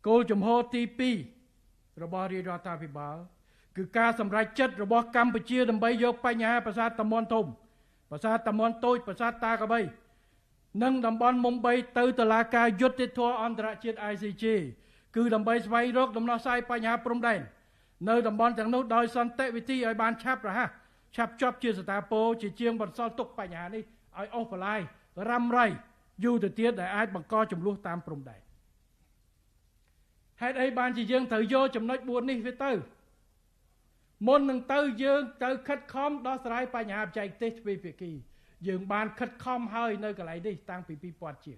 គោលជំហរទី2របស់រាជរដ្ឋាភិបាលគឺការសម្រេចចិត្តរបស់កម្ពុជាដើម្បីយកបញ្ហាប្រាសាទតាមាន់ធំប្រាសាទតាមាន់តូចប្រាសាទតាកបីនិងតំបន់មុំ3ទៅតុលាការយុត្តិធម៌អន្តរជាតិ ICJ គឺដើម្បីស្វែងរកដំណោះស្រាយបញ្ហាព្រំដែននៅតំបន់ទាំងនោះដោយសន្តិវិធីឲ្យបានឆាប់រហ័សឆាប់ជាប់ជាស្ថាពរជាជាងបន្សល់ទុកបញ្ហានេះឲ្យអូសបន្លាយរ៉ាំរ៉ៃយូរទៅទៀតដែលអាចបង្កចំនួនតាមព្រំដែនហេតុអីបានជាយើងត្រូវយកចំណុច4នេះវាទៅមុននឹងទៅយើងត្រូវខិតខំដោះស្រាយបញ្ហាបច្ចេកទេសទ្វេភាគីយើងបានខិតខំហើយនៅកន្លែងនេះតាំងពី2000ជាង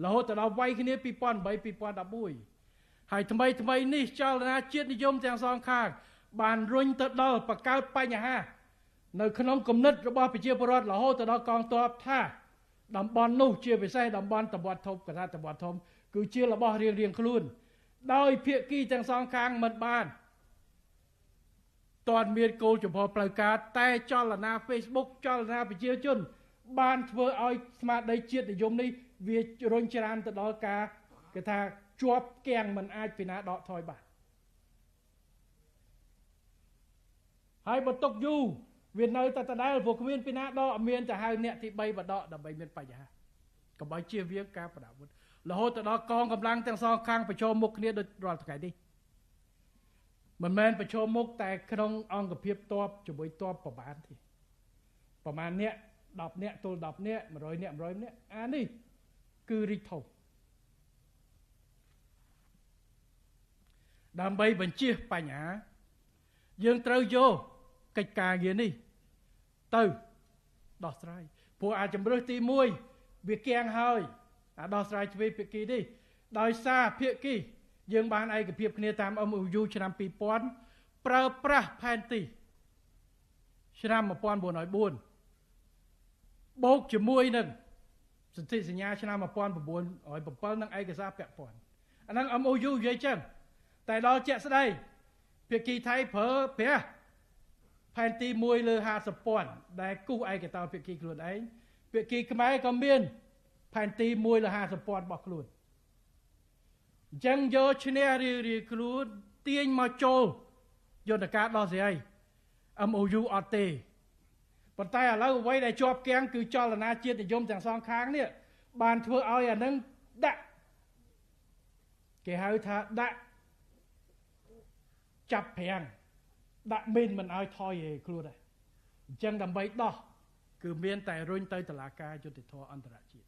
រហូតដល់វាយគ្នា2008 2011ហើយថ្មីនេះចលនាជាតិនិយមទាំងសងខាងបានរុញទៅដល់បង្កើតបញ្ហានៅក្នុងគំនិតរបស់ប្រជាពលរដ្ឋរហូតទៅដល់កងទ័ពថាតំបន់នោះជាពិសេសតំបន់តំបន់ធំកថាតំបន់ធំគឺជារបស់រៀងខ្លួនដោយភាគីទាំងសងខាងមិនបានតើមានគោលចំហផ្លូវការតែចលនា Facebook ចលនាប្រជាជនបានធ្វើឲ្យស្មារតីជាតិនិយមនេះវារុញច្រានទៅដល់ការគេថាជាប់គាំងមិនអាចពីណាដកថយបានហើយបន្ទុកយូរវានៅតែដដែលព្រោះគ្មានពីណាដកមានតែហៅអ្នកទី3បដកដើម្បីមានបញ្ហាកុំឲ្យជៀសវាងការប្រដាប់អាវុធរហូតទៅដល់កងកម្លាំងទាំងសងខាងប្រជុំមុខគ្នាដូចរាល់ថ្ងៃនេះមិនមែនប្រជុំមុខតែក្នុងអង្គភាពតបជាមួយតបប្រមាណទេប្រមាណអ្នក10អ្នកទល់10អ្នក100អ្នក100អ្នកអានេះគឺរីកធំដើម្បីបញ្ជៀសបញ្ហាយើងត្រូវយកកិច្ចការងារនេះទៅដោះស្រាយព្រោះអាចជំរឿសទី1វាគាំងហើយអាដោះស្រាយទ្វេភាគីនេះដោយសារភាគីយើងបានឯកភាពគ្នាតាម MOU ឆ្នាំ2000ប្រើប្រាស់ផែនទីឆ្នាំ1904បូកជាមួយនឹងសន្ធិសញ្ញាឆ្នាំ1907និងឯកសារពាក់ព័ន្ធអាហ្នឹង MOU និយាយចឹងតែដល់ជាក់ស្ដែងភាគីថៃប្រើប្រាស់ផែនទី1លើ50,000ដែលគូសឯកតោភាគីខ្លួនឯងភាគីខ្មែរក៏មានផែនទី1លើ50,000របស់ខ្លួនអញ្ចឹងយកឈ្នះរៀងខ្លួនទាញមកចូលយន្តការដោះស្រាយ MOU អត់ទេប៉ុន្តែឥឡូវអ្វីដែលជាប់គាំងគឺចលនាជាតិនិយមទាំងសងខាងនេះបានធ្វើឲ្យអានឹងដាក់គេហៅថាដាក់ចាប់ប្រាំងដាក់មីនមិនឲ្យថយឯខ្លួនដែរអញ្ចឹងដើម្បីដោះគឺមានតែរុញទៅតុលាការយុត្តិធម៌អន្តរជាតិ